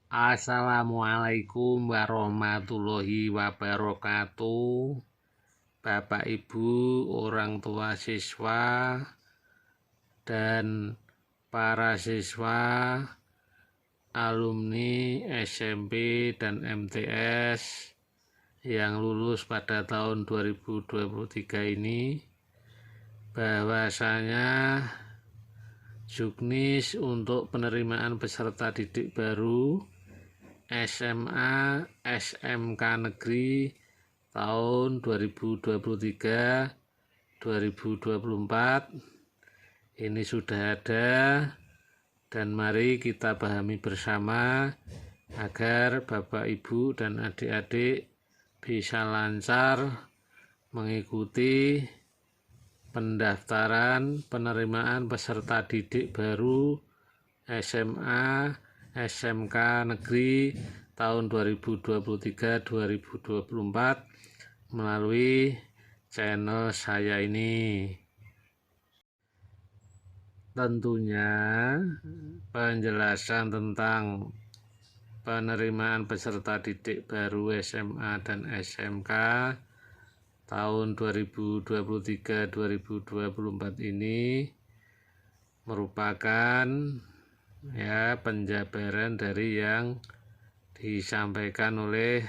Assalamualaikum warahmatullahi wabarakatuh. Bapak Ibu, orang tua siswa, dan para siswa, alumni SMP dan MTS yang lulus pada tahun 2023 ini, bahwasanya juknis untuk penerimaan peserta didik baru SMA SMK Negeri tahun 2023-2024 ini sudah ada, dan mari kita pahami bersama agar Bapak Ibu dan adik-adik bisa lancar mengikuti pendaftaran penerimaan peserta didik baru SMA SMK Negeri tahun 2023-2024 melalui channel saya ini. Tentunya penjelasan tentang penerimaan peserta didik baru SMA dan SMK tahun 2023-2024 ini merupakan penjabaran dari yang disampaikan oleh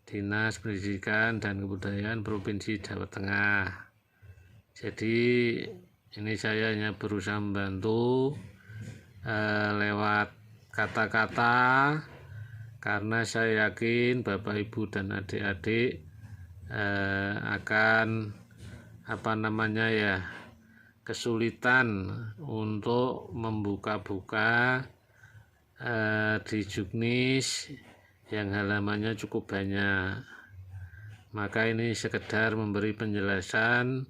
Dinas Pendidikan dan Kebudayaan Provinsi Jawa Tengah. Jadi ini saya hanya berusaha membantu lewat kata-kata, karena saya yakin Bapak Ibu dan adik-adik akan kesulitan untuk membuka-buka di juknis yang halamannya cukup banyak. Maka ini sekedar memberi penjelasan,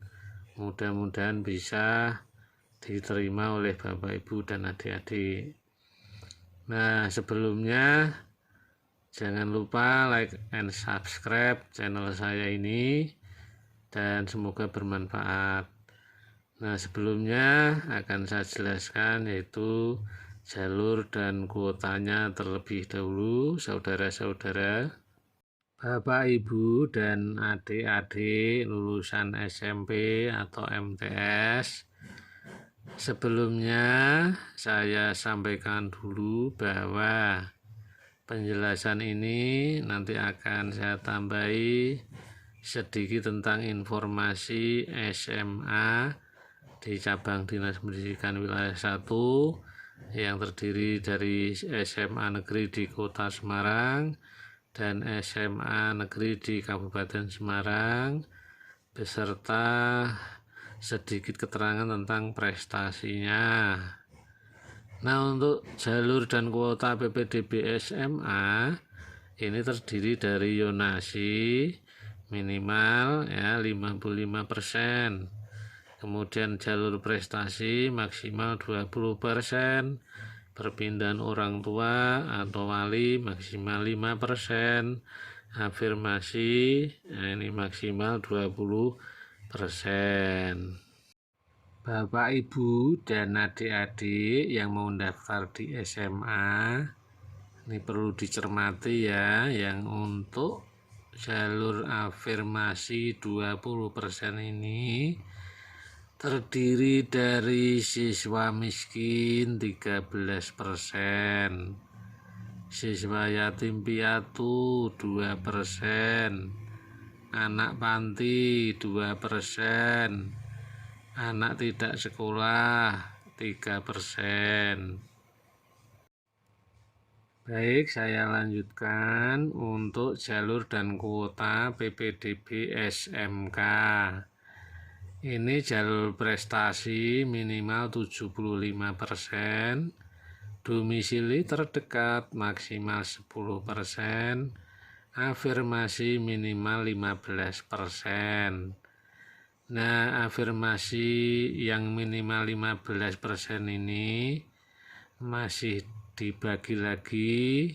mudah-mudahan bisa diterima oleh Bapak Ibu dan adik-adik. Nah, sebelumnya jangan lupa like and subscribe channel saya ini, dan semoga bermanfaat. Nah, sebelumnya akan saya jelaskan yaitu jalur dan kuotanya terlebih dahulu, saudara-saudara. Bapak, Ibu, dan adik-adik lulusan SMP atau MTS, sebelumnya saya sampaikan dulu bahwa penjelasan ini nanti akan saya tambahi sedikit tentang informasi SMA di cabang Dinas Pendidikan Wilayah 1 yang terdiri dari SMA Negeri di Kota Semarang dan SMA Negeri di Kabupaten Semarang, beserta sedikit keterangan tentang prestasinya. Nah, untuk jalur dan kuota PPDB SMA ini terdiri dari zonasi minimal 55%. Kemudian jalur prestasi maksimal 20%, perpindahan orang tua atau wali maksimal 5%, afirmasi ini maksimal 20%. Bapak, Ibu, dan adik-adik yang mau daftar di SMA, ini perlu dicermati yang untuk jalur afirmasi 20% ini terdiri dari siswa miskin 13%, siswa yatim piatu 2%, anak panti 2%, anak tidak sekolah 3%. Baik, saya lanjutkan untuk jalur dan kuota PPDB SMK. Ini jalur prestasi minimal 75%, domisili terdekat maksimal 10%, afirmasi minimal 15%. Nah, afirmasi yang minimal 15% ini masih dibagi lagi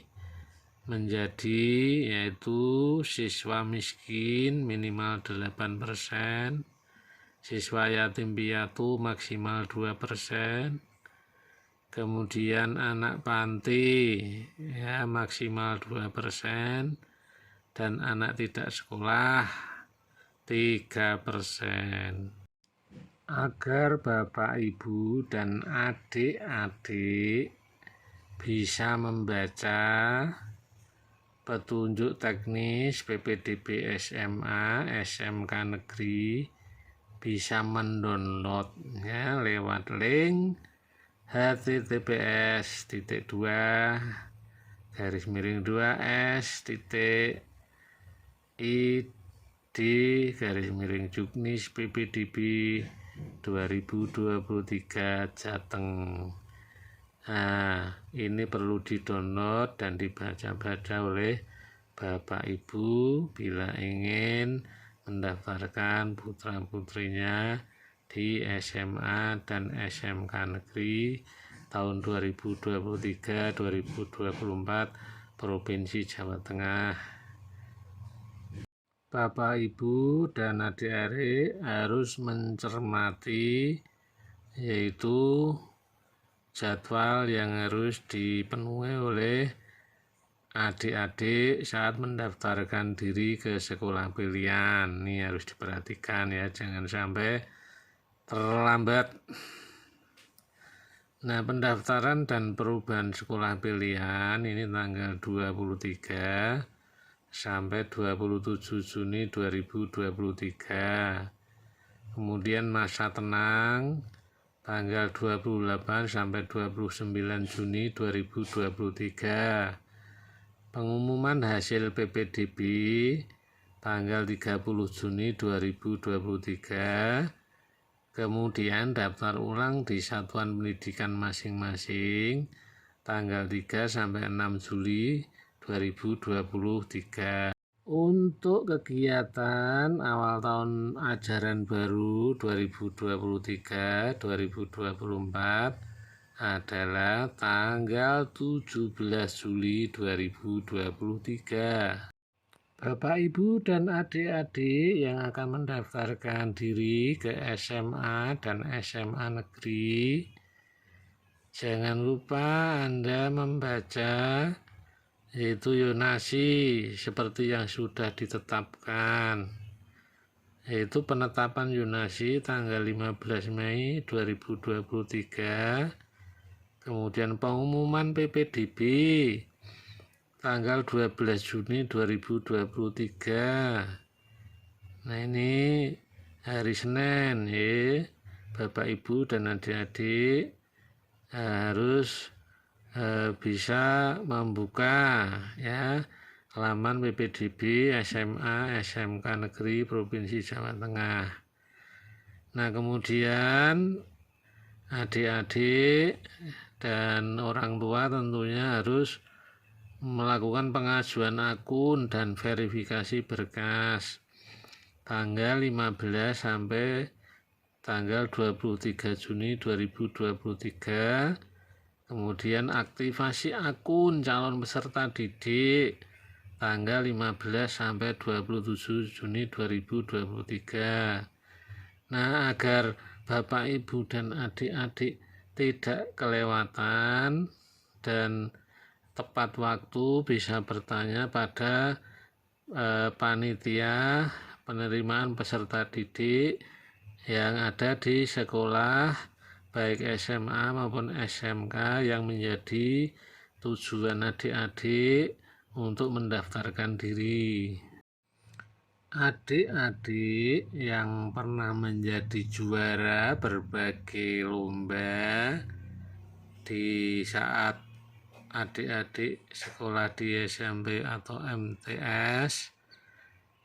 menjadi yaitu siswa miskin minimal 8%, siswa yatim piatu maksimal 2%, Kemudian anak panti ya maksimal 2%, dan anak tidak sekolah 3%. Agar Bapak Ibu dan adik-adik bisa membaca petunjuk teknis PPDB SMA SMK Negeri, bisa mendownload ya lewat link https://2.s.id/juknis PPDB 2023 Jateng. Nah, ini perlu didownload dan dibaca-baca oleh Bapak Ibu bila ingin mendaftarkan putra-putrinya di SMA dan SMK Negeri tahun 2023-2024 Provinsi Jawa Tengah. Bapak Ibu dan adik-adik harus mencermati yaitu jadwal yang harus dipenuhi oleh adik-adik saat mendaftarkan diri ke sekolah pilihan. Ini harus diperhatikan ya, jangan sampai terlambat. Nah, pendaftaran dan perubahan sekolah pilihan ini tanggal 23 sampai 27 Juni 2023. Kemudian masa tenang tanggal 28 sampai 29 Juni 2023. Pengumuman hasil PPDB tanggal 30 Juni 2023. Kemudian daftar ulang di satuan pendidikan masing-masing tanggal 3 sampai 6 Juli 2023. Untuk kegiatan awal tahun ajaran baru 2023-2024 adalah tanggal 17 Juli 2023. Bapak, Ibu, dan adik-adik yang akan mendaftarkan diri ke SMA dan SMA Negeri, jangan lupa Anda membaca yaitu yonasi seperti yang sudah ditetapkan, yaitu penetapan yonasi tanggal 15 Mei 2023, kemudian pengumuman PPDB tanggal 12 Juni 2023. Nah, ini hari Senin ya, Bapak Ibu dan adik-adik harus bisa membuka ya halaman PPDB SMA SMK Negeri Provinsi Jawa Tengah. Nah, kemudian adik-adik dan orang tua tentunya harus melakukan pengajuan akun dan verifikasi berkas tanggal 15 sampai tanggal 23 Juni 2023. Kemudian aktivasi akun calon peserta didik tanggal 15 sampai 27 Juni 2023. Nah, agar Bapak, Ibu, dan adik-adik tidak kelewatan dan tepat waktu, bisa bertanya pada panitia penerimaan peserta didik yang ada di sekolah baik SMA maupun SMK yang menjadi tujuan adik-adik untuk mendaftarkan diri. Adik-adik yang pernah menjadi juara berbagai lomba di saat adik-adik sekolah di SMP atau MTS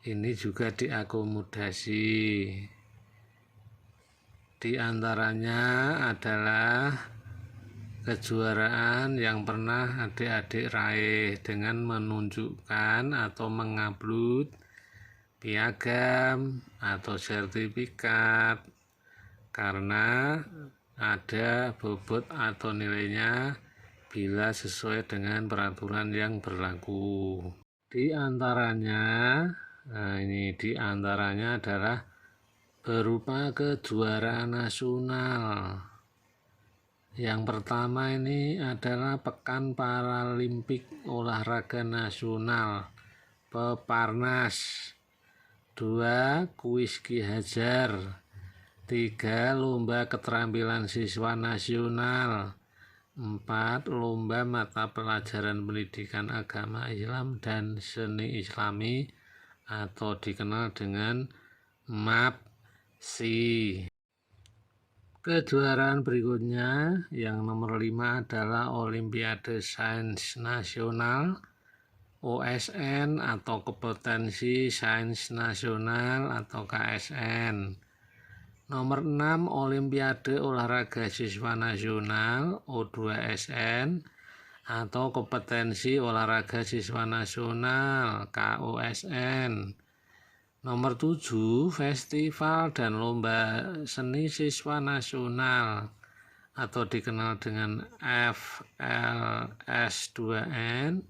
ini juga diakomodasi. Di antaranya adalah kejuaraan yang pernah adik-adik raih dengan menunjukkan atau mengupload piagam atau sertifikat karena ada bobot atau nilainya bila sesuai dengan peraturan yang berlaku. Di antaranya adalah berupa kejuaraan nasional Yang pertama ini adalah Pekan Paralimpik Olahraga Nasional Peparnas. 2. Kuis Ki Hajar. 3. Lomba Keterampilan Siswa Nasional. 4. Lomba mata pelajaran pendidikan agama Islam dan seni Islami atau dikenal dengan MAPSI. Kejuaraan berikutnya yang nomor 5 adalah Olimpiade Sains Nasional OSN atau Kompetensi Sains Nasional atau KSN. Nomor 6 Olimpiade Olahraga Siswa Nasional O2SN atau Kompetensi Olahraga Siswa Nasional KOSN. Nomor 7 Festival dan Lomba Seni Siswa Nasional atau dikenal dengan FLS2N.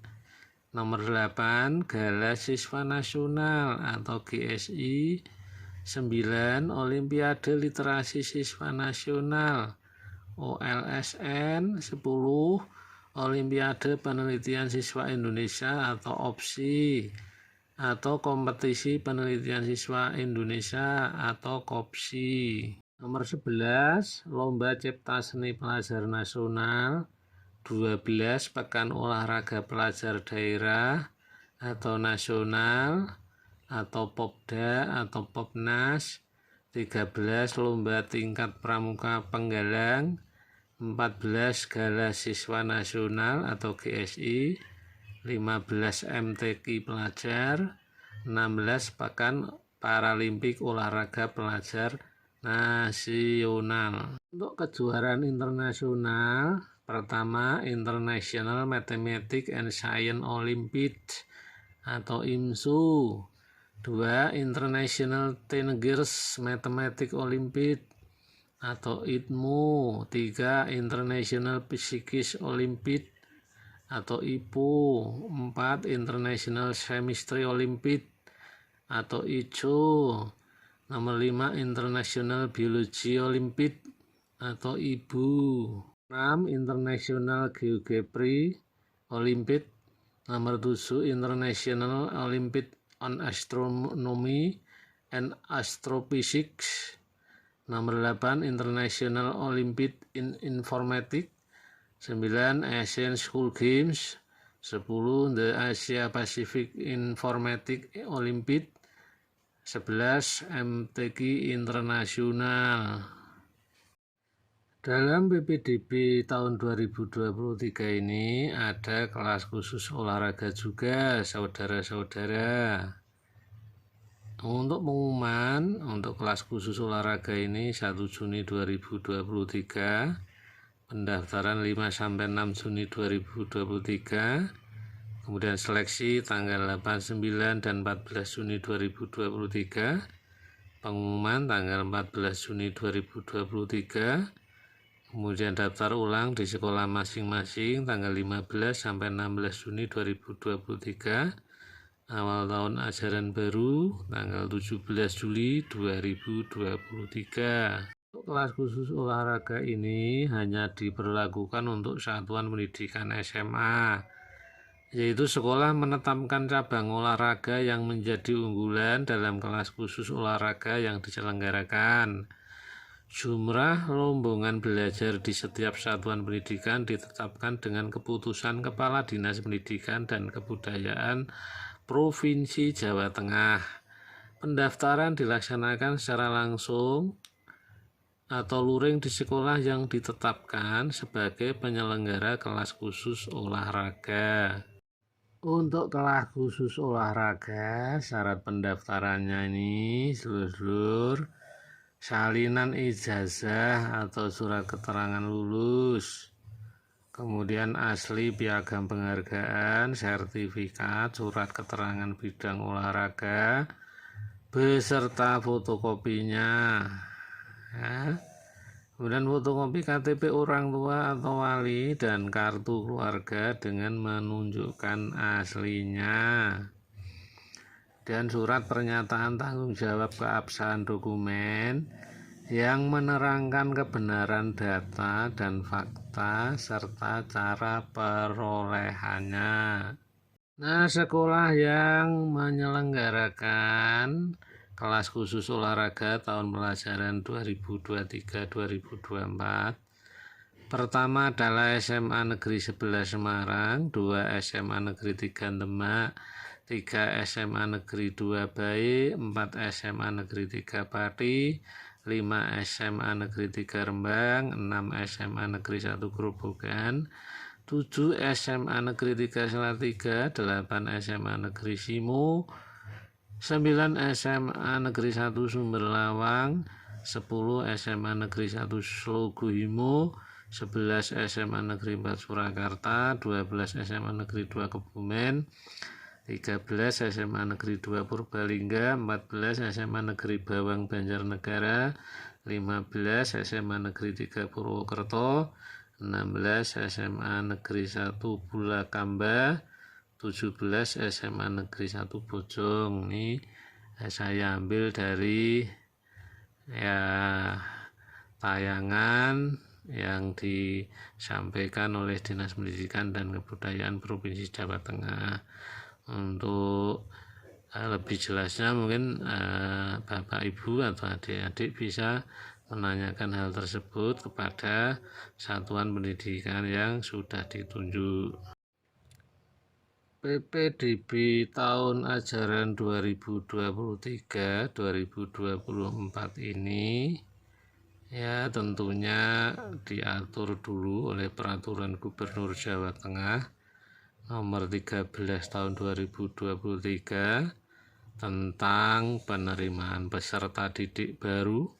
Nomor 8 Gala Siswa Nasional atau GSI. 9 Olimpiade Literasi Siswa Nasional OLSN. 10 Olimpiade Penelitian Siswa Indonesia atau OPSI atau Kompetisi Penelitian Siswa Indonesia atau KOPSI. Nomor 11 Lomba Cipta Seni Pelajar Nasional. 12 Pekan Olahraga Pelajar Daerah atau Nasional atau Popda atau Popnas. 13 Lomba Tingkat Pramuka Penggalang. 14 Gala Siswa Nasional atau GSI. 15 MTQ Pelajar. 16 Pekan Paralimpik Olahraga Pelajar Nasional. Untuk kejuaraan internasional, pertama International Mathematics and Science Olympiad atau IMSU. 2 International Teenagers Mathematics Olympiad atau ITMO. 3 International Physics Olympiad atau IPO. 4 International Chemistry Olympiad atau ICO. Nomor 5 International Biology Olympiad atau IBU. 6 International Geography Olympiad. Nomor 7 International Olympiad on Astronomy and Astrophysics. Nomor 8 International Olympiad in Informatics. 9 Asian School Games. 10 The Asia Pacific Informatics Olympiad. 11 MTQ Internasional. Dalam PPDB tahun 2023 ini ada kelas khusus olahraga juga, saudara-saudara. Untuk pengumuman untuk kelas khusus olahraga ini 1 Juni 2023, pendaftaran 5-6 Juni 2023, kemudian seleksi tanggal 8, 9, dan 14 Juni 2023, pengumuman tanggal 14 Juni 2023, kemudian daftar ulang di sekolah masing-masing tanggal 15 sampai 16 Juni 2023, awal tahun ajaran baru tanggal 17 Juli 2023. Untuk kelas khusus olahraga ini hanya diberlakukan untuk satuan pendidikan SMA, yaitu sekolah menetapkan cabang olahraga yang menjadi unggulan dalam kelas khusus olahraga yang diselenggarakan. Jumlah rombongan belajar di setiap satuan pendidikan ditetapkan dengan keputusan Kepala Dinas Pendidikan dan Kebudayaan Provinsi Jawa Tengah. Pendaftaran dilaksanakan secara langsung atau luring di sekolah yang ditetapkan sebagai penyelenggara kelas khusus olahraga. Untuk kelas khusus olahraga, syarat pendaftarannya ini seluruh salinan ijazah atau surat keterangan lulus, kemudian asli piagam penghargaan, sertifikat, surat keterangan bidang olahraga, beserta fotokopinya. Ya. Kemudian fotokopi KTP orang tua atau wali dan kartu keluarga dengan menunjukkan aslinya. Dan surat pernyataan tanggung jawab keabsahan dokumen yang menerangkan kebenaran data dan fakta serta cara perolehannya. Nah, sekolah yang menyelenggarakan kelas khusus olahraga tahun pelajaran 2023-2024 pertama adalah SMA Negeri 11 Semarang, 2 SMA Negeri 3 Demak, 3 SMA Negeri 2 Bayi, 4 SMA Negeri 3 Pati, 5 SMA Negeri 3 Rembang, 6 SMA Negeri 1 Grobogan, 7 SMA Negeri 3 Salatiga, 8 SMA Negeri Simo, 9 SMA Negeri 1 Sumberlawang, 10 SMA Negeri 1 Slogohimo, 11 SMA Negeri 4 Surakarta, 12 SMA Negeri 2 Kebumen, 13 SMA Negeri 2 Purbalingga, 14 SMA Negeri Bawang Banjarnegara, 15 SMA Negeri 3 Purwokerto, 16 SMA Negeri 1 Bulakamba, 17 SMA Negeri 1 Bojong. Ini saya ambil dari tayangan yang disampaikan oleh Dinas Pendidikan dan Kebudayaan Provinsi Jawa Tengah. Untuk lebih jelasnya mungkin Bapak Ibu atau adik-adik bisa menanyakan hal tersebut kepada satuan pendidikan yang sudah ditunjuk. PPDB tahun ajaran 2023-2024 ini ya tentunya diatur dulu oleh Peraturan Gubernur Jawa Tengah nomor 13 tahun 2023 tentang penerimaan peserta didik baru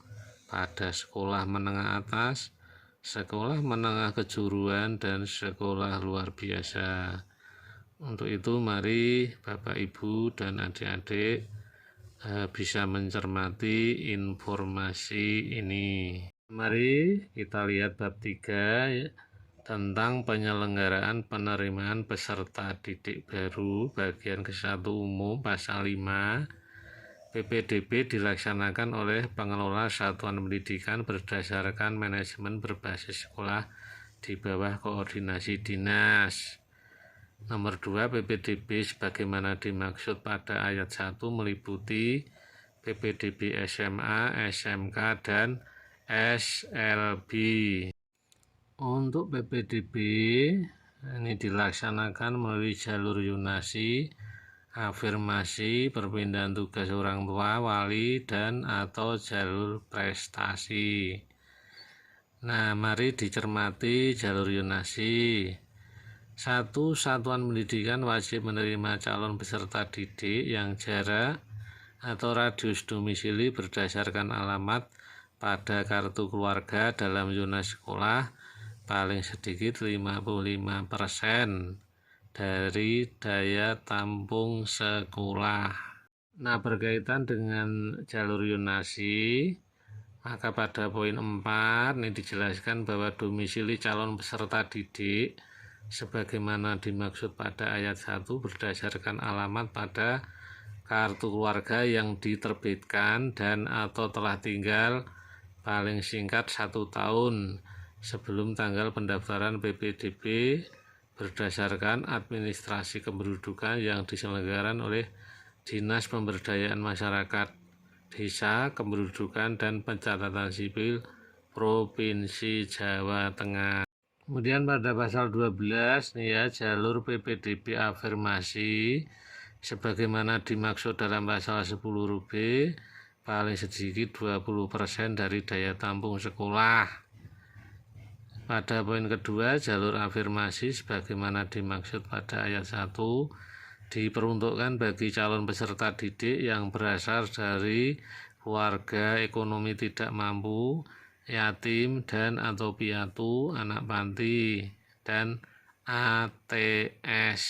pada sekolah menengah atas, sekolah menengah kejuruan, dan sekolah luar biasa. Untuk itu mari Bapak Ibu dan adik-adik bisa mencermati informasi ini. Mari kita lihat bab 3 tentang penyelenggaraan penerimaan peserta didik baru bagian ke-1 umum pasal 5. PPDB dilaksanakan oleh pengelola satuan pendidikan berdasarkan manajemen berbasis sekolah di bawah koordinasi dinas. Nomor 2, PPDB sebagaimana dimaksud pada ayat 1 meliputi PPDB SMA, SMK, dan SLB. Untuk PPDB ini dilaksanakan melalui jalur yunasi, afirmasi, perpindahan tugas orang tua, wali, dan atau jalur prestasi. Nah, mari dicermati jalur yunasi. 1. Satuan pendidikan wajib menerima calon peserta didik yang jarak atau radius domisili berdasarkan alamat pada kartu keluarga dalam zona sekolah paling sedikit 55% dari daya tampung sekolah. Nah, berkaitan dengan jalur yunasi, maka pada poin 4 ini dijelaskan bahwa domisili calon peserta didik sebagaimana dimaksud pada ayat 1 berdasarkan alamat pada kartu keluarga yang diterbitkan dan atau telah tinggal paling singkat 1 tahun sebelum tanggal pendaftaran PPDB berdasarkan administrasi kependudukan yang diselenggarakan oleh Dinas Pemberdayaan Masyarakat, Desa, Kependudukan, dan Pencatatan Sipil Provinsi Jawa Tengah. Kemudian pada pasal 12 nih ya, jalur PPDB afirmasi sebagaimana dimaksud dalam pasal 10 huruf B paling sedikit 20% dari daya tampung sekolah. Pada poin kedua, jalur afirmasi sebagaimana dimaksud pada ayat 1 diperuntukkan bagi calon peserta didik yang berasal dari keluarga ekonomi tidak mampu, yatim dan atau piatu, anak panti, dan ATS.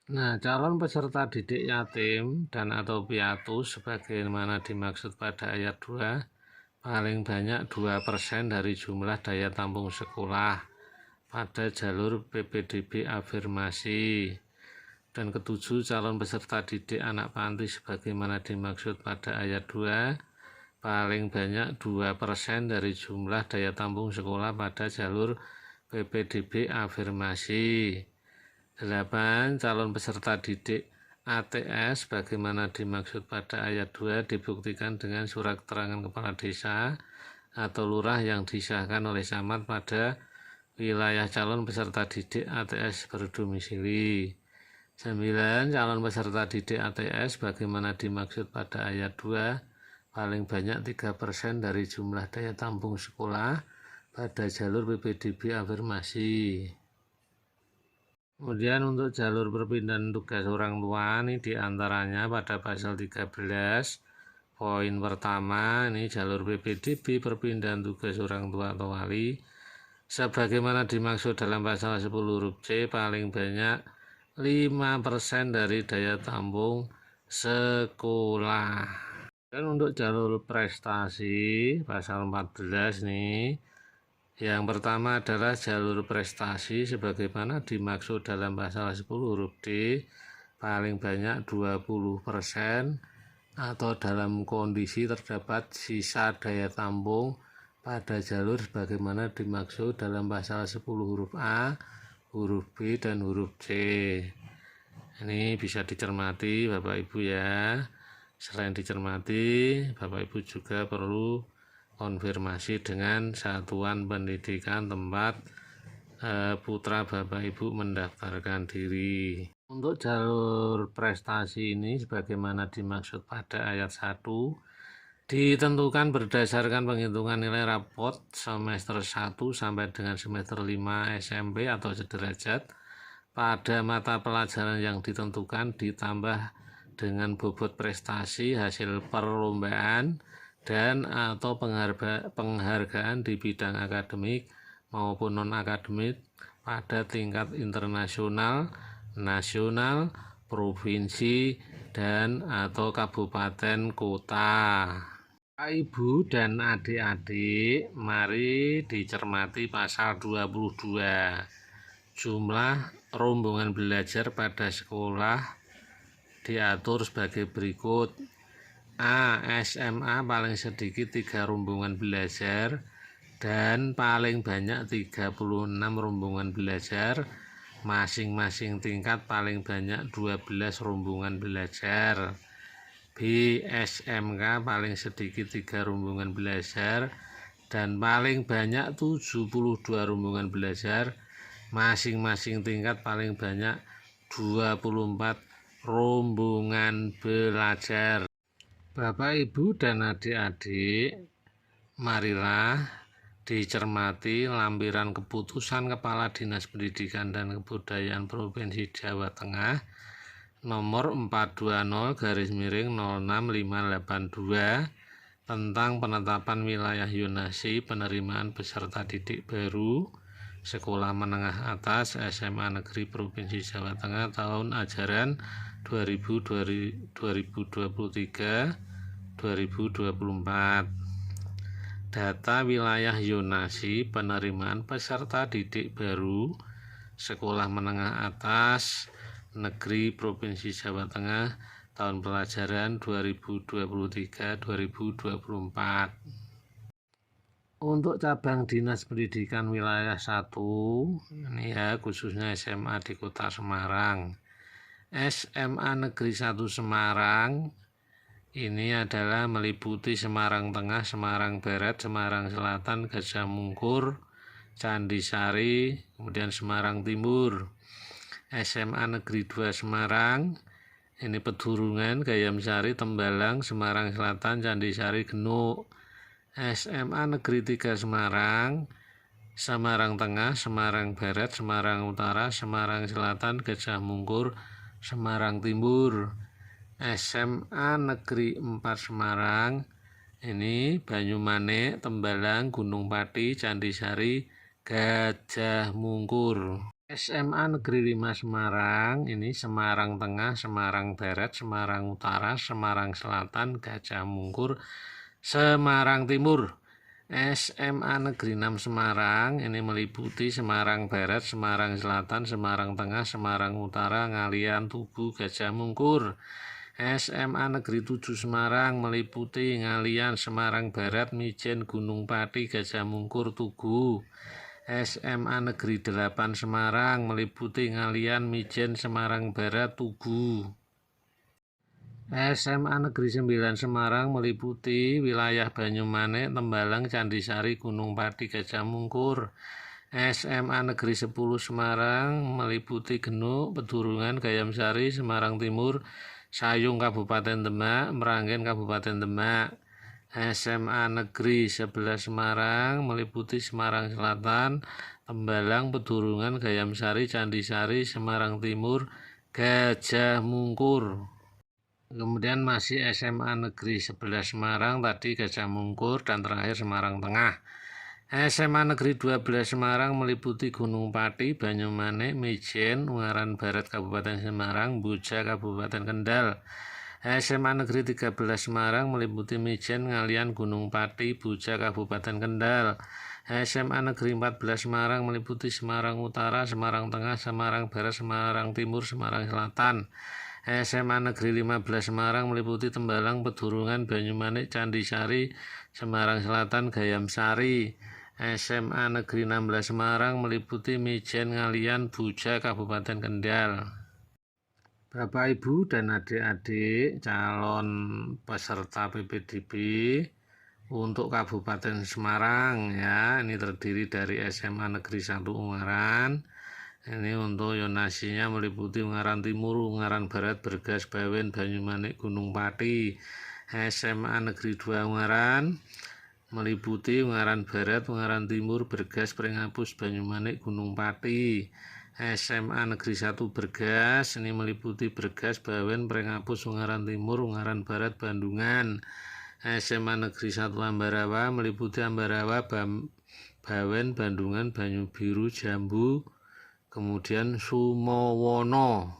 Nah, calon peserta didik yatim dan atau piatu sebagaimana dimaksud pada ayat 2 paling banyak 2% dari jumlah daya tampung sekolah pada jalur PPDB afirmasi. Dan ketujuh, calon peserta didik anak panti sebagaimana dimaksud pada ayat 2 paling banyak 2% dari jumlah daya tampung sekolah pada jalur PPDB afirmasi. 8. Calon peserta didik ATS bagaimana dimaksud pada ayat 2 dibuktikan dengan surat keterangan kepala desa atau lurah yang disahkan oleh camat pada wilayah calon peserta didik ATS berdomisili. 9. Calon peserta didik ATS bagaimana dimaksud pada ayat 2 paling banyak 3% dari jumlah daya tampung sekolah pada jalur PPDB afirmasi. Kemudian untuk jalur perpindahan tugas orang tua ini diantaranya pada pasal 13 poin pertama ini jalur PPDB perpindahan tugas orang tua atau wali sebagaimana dimaksud dalam pasal 10 huruf C paling banyak 5% dari daya tampung sekolah. Dan untuk jalur prestasi pasal 14 nih, yang pertama adalah jalur prestasi sebagaimana dimaksud dalam pasal 10 huruf D paling banyak 20% atau dalam kondisi terdapat sisa daya tampung pada jalur sebagaimana dimaksud dalam pasal 10 huruf A, huruf B, dan huruf C. Ini bisa dicermati Bapak Ibu ya. Selain dicermati, Bapak Ibu juga perlu konfirmasi dengan satuan pendidikan tempat putra Bapak Ibu mendaftarkan diri. Untuk jalur prestasi ini sebagaimana dimaksud pada ayat 1 ditentukan berdasarkan penghitungan nilai rapot semester 1 sampai dengan semester 5 SMP atau sederajat pada mata pelajaran yang ditentukan ditambah dengan bobot prestasi hasil perlombaan dan atau penghargaan di bidang akademik maupun non-akademik pada tingkat internasional, nasional, provinsi, dan atau kabupaten kota. Ibu dan adik-adik, mari dicermati pasal 22. Jumlah rombongan belajar pada sekolah diatur sebagai berikut. A. SMA paling sedikit 3 rombongan belajar dan paling banyak 36 rombongan belajar, masing-masing tingkat paling banyak 12 rombongan belajar. B. SMK paling sedikit 3 rombongan belajar dan paling banyak 72 rombongan belajar, masing-masing tingkat paling banyak 24 rombongan belajar. Bapak, Ibu, dan adik-adik, marilah dicermati lampiran keputusan Kepala Dinas Pendidikan dan Kebudayaan Provinsi Jawa Tengah nomor 420/06582 tentang penetapan wilayah zonasi penerimaan peserta didik baru Sekolah Menengah Atas SMA Negeri Provinsi Jawa Tengah tahun ajaran 2023-2024. Data wilayah zonasi penerimaan peserta didik baru Sekolah Menengah Atas Negeri Provinsi Jawa Tengah tahun pelajaran 2023-2024. Untuk cabang Dinas Pendidikan Wilayah 1, ini ya khususnya SMA di Kota Semarang. SMA Negeri 1 Semarang ini adalah meliputi Semarang Tengah, Semarang Barat, Semarang Selatan, Gajah Mungkur, Candisari, kemudian Semarang Timur. SMA Negeri 2 Semarang ini Pedurungan, Gayamsari, Tembalang, Semarang Selatan, Candisari, Genuk. SMA Negeri 3 Semarang, Semarang Tengah, Semarang Barat, Semarang Utara, Semarang Selatan, Gajah Mungkur, Semarang Timur. SMA Negeri 4 Semarang, ini Banyumanik, Tembalang, Gunung Pati, Candisari, Gajah Mungkur. SMA Negeri 5 Semarang, ini Semarang Tengah, Semarang Barat, Semarang Utara, Semarang Selatan, Gajah Mungkur, Semarang Timur. SMA Negeri 6 Semarang ini meliputi Semarang Barat, Semarang Selatan, Semarang Tengah, Semarang Utara, Ngalian, Tugu, Gajah Mungkur. SMA Negeri 7 Semarang meliputi Ngalian, Semarang Barat, Mijen, Gunung Pati, Gajah Mungkur, Tugu. SMA Negeri 8 Semarang meliputi Ngalian, Mijen, Semarang Barat, Tugu. SMA Negeri 9 Semarang meliputi wilayah Banyumanik, Tembalang, Candisari, Gunung Pati, Gajah Mungkur. SMA Negeri 10 Semarang meliputi Genuk, Pedurungan, Gayamsari, Semarang Timur, Sayung Kabupaten Demak, Meranggen Kabupaten Demak. SMA Negeri 11 Semarang meliputi Semarang Selatan, Tembalang, Pedurungan, Gayamsari, Candisari, Semarang Timur, Gajah Mungkur. Kemudian masih SMA Negeri 11 Semarang, tadi Gajah Mungkur, dan terakhir Semarang Tengah. SMA Negeri 12 Semarang meliputi Gunung Pati, Banyumanik, Mijen, Ungaran Barat Kabupaten Semarang, Buja Kabupaten Kendal. SMA Negeri 13 Semarang meliputi Mijen, Ngalian, Gunung Pati, Buja Kabupaten Kendal. SMA Negeri 14 Semarang meliputi Semarang Utara, Semarang Tengah, Semarang Barat, Semarang Timur, Semarang Selatan. SMA Negeri 15 Semarang meliputi Tembalang, Pedurungan, Banyumanik, Candisari, Semarang Selatan, Gayamsari. SMA Negeri 16 Semarang meliputi Mijen, Ngalian, Buja, Kabupaten Kendal. Bapak, Ibu, dan adik-adik calon peserta PPDB untuk Kabupaten Semarang ya, ini terdiri dari SMA Negeri 1 Ungaran. Ini untuk zonasinya meliputi Ungaran Timur, Ungaran Barat, Bergas, Bawen, Banyumanik, Gunung Pati. SMA Negeri 2 Ungaran meliputi Ungaran Barat, Ungaran Timur, Bergas, Pringapus, Banyumanik, Gunung Pati. SMA Negeri 1 Bergas, ini meliputi Bergas, Bawen, Pringapus, Ungaran Timur, Ungaran Barat, Bandungan. SMA Negeri 1 Ambarawa meliputi Ambarawa, Bawen, Bandungan, Banyubiru, Jambu, kemudian Sumowono.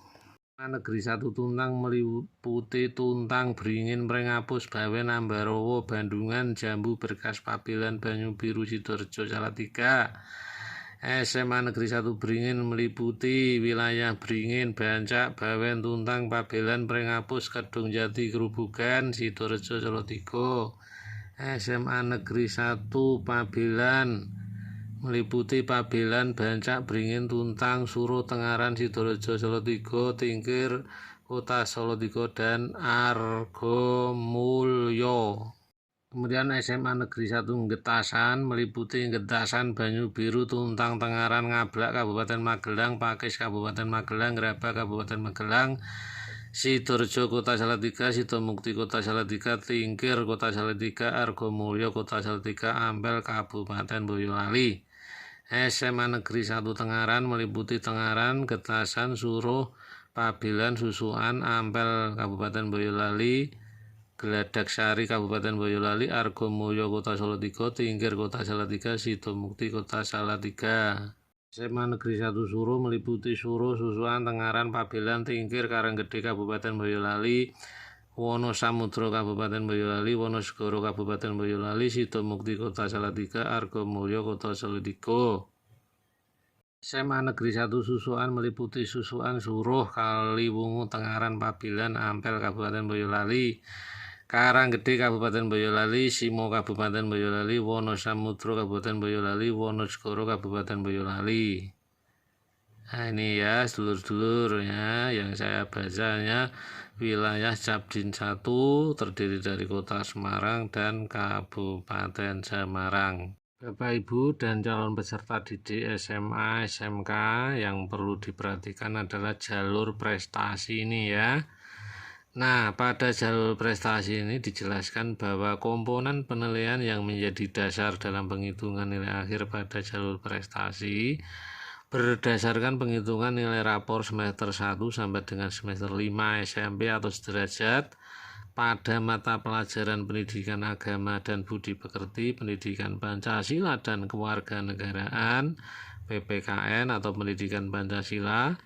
Negeri 1 Tuntang meliputi Tuntang, Beringin, Pringapus, Bawen, Ambarawa, Bandungan, Jambu, Berkas, Pabelan, Banyubiru, Sidoarjo, Salatiga. SMA Negeri 1 Beringin meliputi wilayah Beringin, Bancak, Bawen, Tuntang, Pabelan, Pringapus, Kedung Jati, Gerobogan, Sidoarjo, Salatiga. SMA Negeri 1 Pabelan meliputi Pabelan, Bancak, Beringin, Tuntang, Suro, Tengaran, Sidoarjo, Salatiga, Tingkir, Kota Salatiga, dan Argomulyo. Kemudian SMA Negeri 1 Getasan meliputi Getasan, Banyubiru, Tuntang, Tengaran, Ngablak, Kabupaten Magelang, Pakis, Kabupaten Magelang, Grabak, Kabupaten Magelang, Sidoarjo, Kota Salatiga, Sidomukti, Kota Salatiga, Tingkir, Kota Salatiga, Argomulyo, Kota Salatiga, Ampel, Kabupaten Boyolali. SMA Negeri 1 Tengaran meliputi Tengaran, Getasan, Suruh, Pabelan, Susuan, Ampel, Kabupaten Boyolali, Geladak Sari, Kabupaten Boyolali, Argomulyo, Kota Salatiga, Tingkir, Kota Salatiga, Sidomukti, Kota Salatiga. SMA Negeri 1 Suruh meliputi Suruh, Susuan, Tengaran, Pabelan, Tingkir, Karanggede, Kabupaten Boyolali, Wonosamudro, Kabupaten Boyolali, Wonosegoro, Kabupaten Boyolali, Sidomukti, Kota Salatiga, Argomulyo, Kota Salatiga. SMA Negeri 1 Susuan meliputi Susuan, Suruh, Kaliwungu, Tengaran, Pabelan, Ampel, Kabupaten Boyolali, Karanggede, Kabupaten Boyolali, Simo, Kabupaten Boyolali, Wonosamudro, Kabupaten Boyolali, Wonosegoro, Kabupaten Boyolali. Nah ini ya sedulur-sedulur ya yang saya bacanya wilayah Capdin 1 terdiri dari Kota Semarang dan Kabupaten Semarang. Bapak, Ibu, dan calon peserta didik SMA, SMK yang perlu diperhatikan adalah jalur prestasi ini ya. Nah, pada jalur prestasi ini dijelaskan bahwa komponen penilaian yang menjadi dasar dalam penghitungan nilai akhir pada jalur prestasi berdasarkan penghitungan nilai rapor semester 1 sampai dengan semester 5 SMP atau sederajat pada mata pelajaran pendidikan agama dan budi pekerti, pendidikan Pancasila dan kewarganegaraan, PPKN atau pendidikan Pancasila,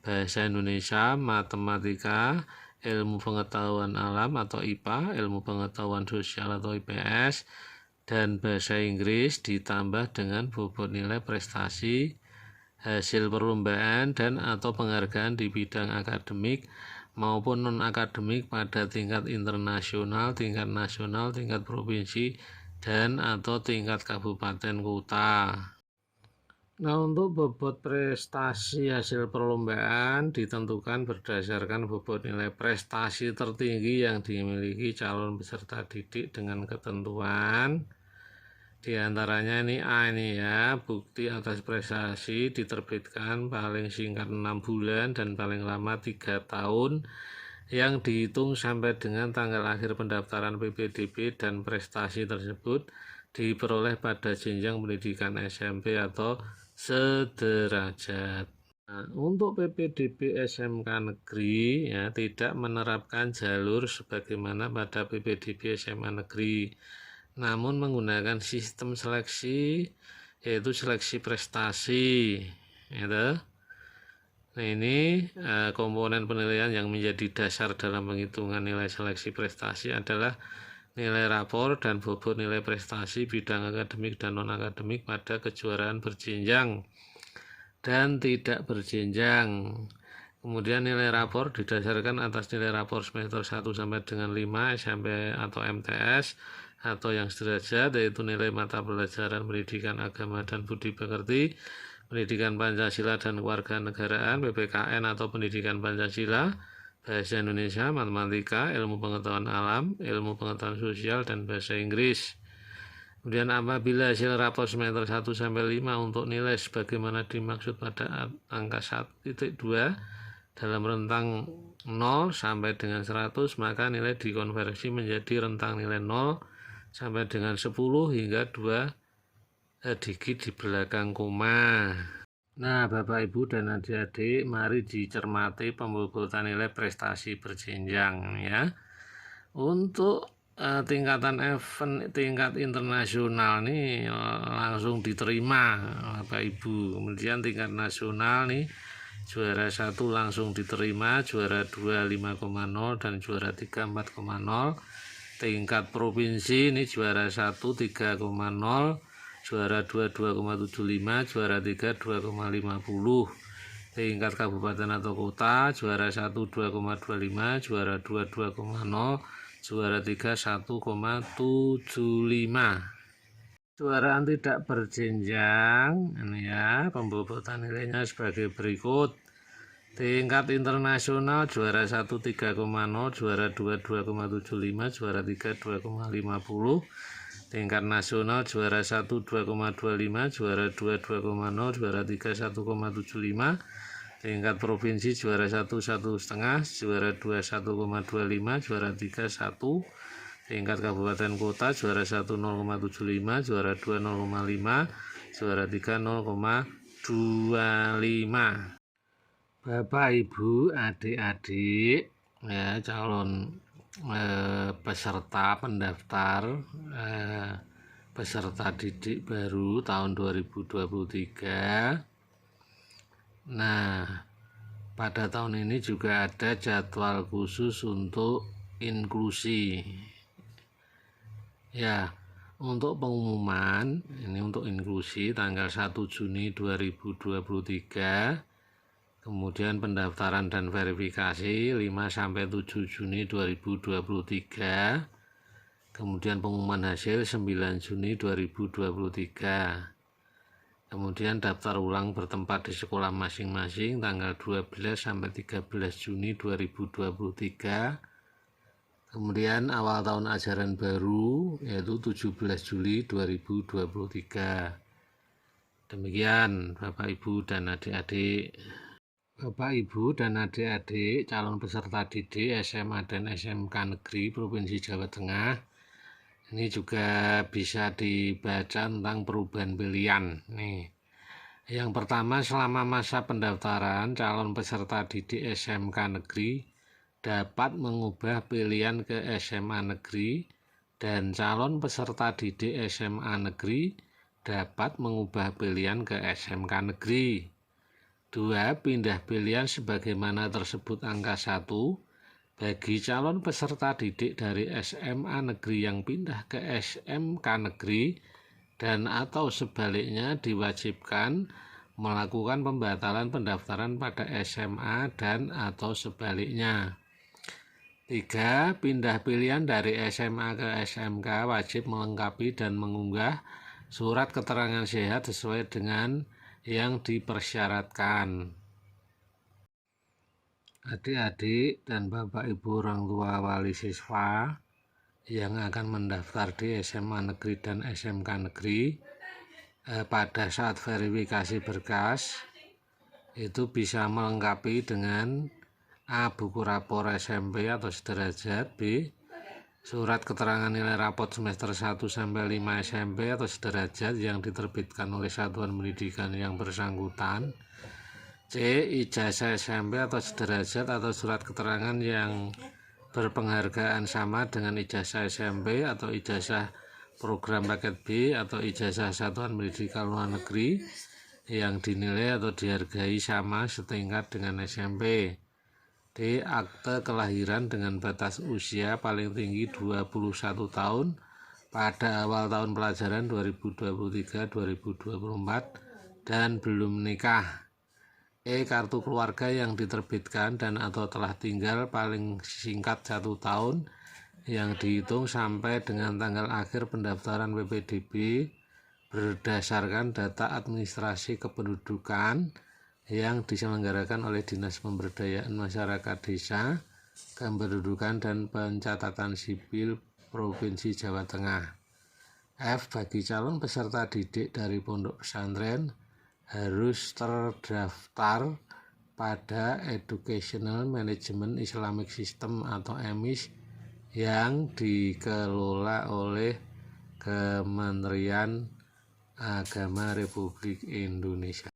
bahasa Indonesia, matematika, ilmu pengetahuan alam atau IPA, ilmu pengetahuan sosial atau IPS, dan bahasa Inggris ditambah dengan bobot nilai prestasi, hasil perlombaan dan atau penghargaan di bidang akademik maupun non-akademik pada tingkat internasional, tingkat nasional, tingkat provinsi, dan atau tingkat kabupaten kota. Nah, untuk bobot prestasi hasil perlombaan ditentukan berdasarkan bobot nilai prestasi tertinggi yang dimiliki calon peserta didik dengan ketentuan. Di antaranya ini A ini ya, bukti atas prestasi diterbitkan paling singkat 6 bulan dan paling lama 3 tahun yang dihitung sampai dengan tanggal akhir pendaftaran PPDB dan prestasi tersebut diperoleh pada jenjang pendidikan SMP atau sederajat. Nah, untuk PPDB SMK negeri ya tidak menerapkan jalur sebagaimana pada PPDB SMA negeri, namun menggunakan sistem seleksi yaitu seleksi prestasi gitu. Nah, ini komponen penilaian yang menjadi dasar dalam penghitungan nilai seleksi prestasi adalah nilai rapor dan bobot nilai prestasi bidang akademik dan non-akademik pada kejuaraan berjenjang dan tidak berjenjang. Kemudian nilai rapor didasarkan atas nilai rapor semester 1 sampai dengan 5 SMP atau MTS atau yang sederajat, yaitu nilai mata pelajaran pendidikan agama dan budi pekerti, pendidikan Pancasila dan kewarganegaraan, PPKN atau pendidikan Pancasila, bahasa Indonesia, matematika, ilmu pengetahuan alam, ilmu pengetahuan sosial, dan bahasa Inggris. Kemudian apabila hasil rapor semester 1 sampai 5 untuk nilai sebagaimana dimaksud pada angka 1.2 dalam rentang 0 sampai dengan 100, maka nilai dikonversi menjadi rentang nilai 0 sampai dengan 10 hingga 2 digit di belakang koma. Nah, Bapak Ibu dan adik-adik, mari dicermati pembobotan nilai prestasi berjenjang ya. Untuk tingkatan event tingkat internasional nih langsung diterima Bapak Ibu. Kemudian tingkat nasional nih juara 1 langsung diterima, juara 2 5,0 dan juara 3 4,0. Tingkat provinsi ini juara 1 3,0, juara 2 2,75, juara 3 2,50. Tingkat kabupaten atau kota juara 1 2,25, juara 2 2,0, juara 3 1,75. Kejuaraan tidak berjenjang ini ya, pembobotan nilainya sebagai berikut. Tingkat internasional juara 1 3,0, juara 2 2,75, juara 3 2,50. Tingkat nasional juara 1 2,25, juara 2 2,0, juara 3 1,75. Tingkat provinsi juara 1 1,5, juara 2 1,25, juara 3 1. Tingkat kabupaten kota juara 1 0,75, juara 2 0,5, juara 3 0,25. Bapak Ibu adik-adik ya, calon peserta pendaftar peserta didik baru tahun 2023. Nah, pada tahun ini juga ada jadwal khusus untuk inklusi ya. Untuk pengumuman ini untuk inklusi tanggal 1 Juni 2023. Kemudian pendaftaran dan verifikasi 5 sampai 7 Juni 2023. Kemudian pengumuman hasil 9 Juni 2023. Kemudian daftar ulang bertempat di sekolah masing-masing tanggal 12 sampai 13 Juni 2023. Kemudian awal tahun ajaran baru yaitu 17 Juli 2023. Demikian Bapak Ibu dan adik-adik. Bapak Ibu dan adik-adik calon peserta didik SMA dan SMK negeri Provinsi Jawa Tengah, ini juga bisa dibaca tentang perubahan pilihan nih. Yang pertama, selama masa pendaftaran calon peserta didik SMK negeri dapat mengubah pilihan ke SMA negeri, dan calon peserta didik SMA negeri dapat mengubah pilihan ke SMK negeri. 2. Pindah pilihan sebagaimana tersebut angka 1. Bagi calon peserta didik dari SMA negeri yang pindah ke SMK negeri dan atau sebaliknya diwajibkan melakukan pembatalan pendaftaran pada SMA dan atau sebaliknya. 3. Pindah pilihan dari SMA ke SMK wajib melengkapi dan mengunggah surat keterangan sehat sesuai dengan yang dipersyaratkan. Adik-adik dan Bapak Ibu orang tua wali siswa yang akan mendaftar di SMA negeri dan SMK negeri pada saat verifikasi berkas itu bisa melengkapi dengan A. Buku rapor SMP atau sederajat, B. Surat keterangan nilai rapot semester 1 sampai 5 SMP atau sederajat yang diterbitkan oleh satuan pendidikan yang bersangkutan, C. Ijazah SMP atau sederajat atau surat keterangan yang berpenghargaan sama dengan ijazah SMP atau ijazah program paket B atau ijazah satuan pendidikan luar negeri yang dinilai atau dihargai sama setingkat dengan SMP. D. Akte kelahiran dengan batas usia paling tinggi 21 tahun pada awal tahun pelajaran 2023-2024 dan belum menikah. E. Kartu keluarga yang diterbitkan dan atau telah tinggal paling singkat 1 tahun yang dihitung sampai dengan tanggal akhir pendaftaran PPDB berdasarkan data administrasi kependudukan yang diselenggarakan oleh Dinas Pemberdayaan Masyarakat Desa, Kependudukan dan Pencatatan Sipil Provinsi Jawa Tengah. F. Bagi calon peserta didik dari pondok pesantren harus terdaftar pada Educational Management Islamic System atau EMIS yang dikelola oleh Kementerian Agama Republik Indonesia.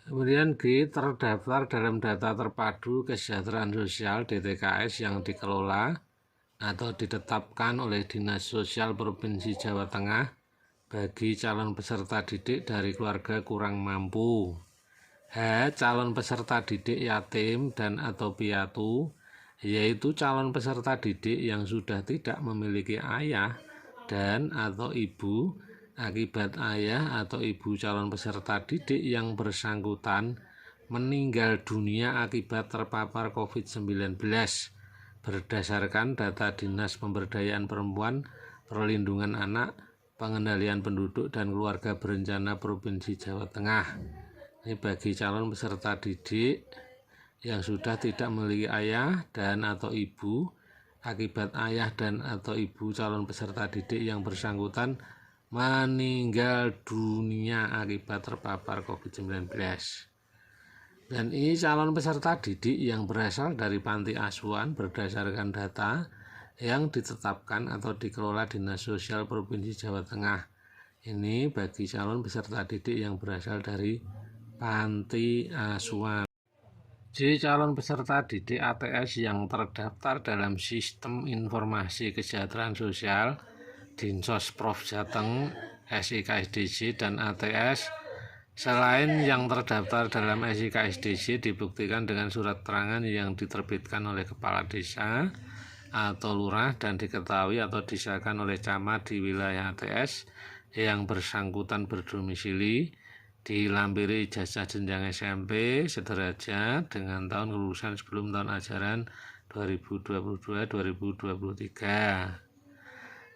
Kemudian G. Terdaftar dalam data terpadu kesejahteraan sosial DTKS yang dikelola atau ditetapkan oleh Dinas Sosial Provinsi Jawa Tengah bagi calon peserta didik dari keluarga kurang mampu. H. Calon peserta didik yatim dan atau piatu, yaitu calon peserta didik yang sudah tidak memiliki ayah dan atau ibu akibat ayah atau ibu calon peserta didik yang bersangkutan meninggal dunia akibat terpapar COVID-19 berdasarkan data Dinas Pemberdayaan Perempuan, Perlindungan Anak, Pengendalian Penduduk dan Keluarga Berencana Provinsi Jawa Tengah. Ini bagi calon peserta didik yang sudah tidak memiliki ayah dan atau ibu akibat ayah dan atau ibu calon peserta didik yang bersangkutan meninggal dunia akibat terpapar COVID-19. Dan ini calon peserta didik yang berasal dari panti asuhan berdasarkan data yang ditetapkan atau dikelola Dinas Sosial Provinsi Jawa Tengah. Ini bagi calon peserta didik yang berasal dari panti asuhan. J. Calon peserta didik ATS yang terdaftar dalam Sistem Informasi Kesejahteraan Sosial Dinsos Prof Jateng, SIKSDJ dan ATS selain yang terdaftar dalam SIKSDJ dibuktikan dengan surat keterangan yang diterbitkan oleh Kepala Desa atau Lurah dan diketahui atau disahkan oleh camat di wilayah ATS yang bersangkutan berdomisili, dilampiri ijazah jenjang SMP sederajat dengan tahun kelulusan sebelum tahun ajaran 2022-2023.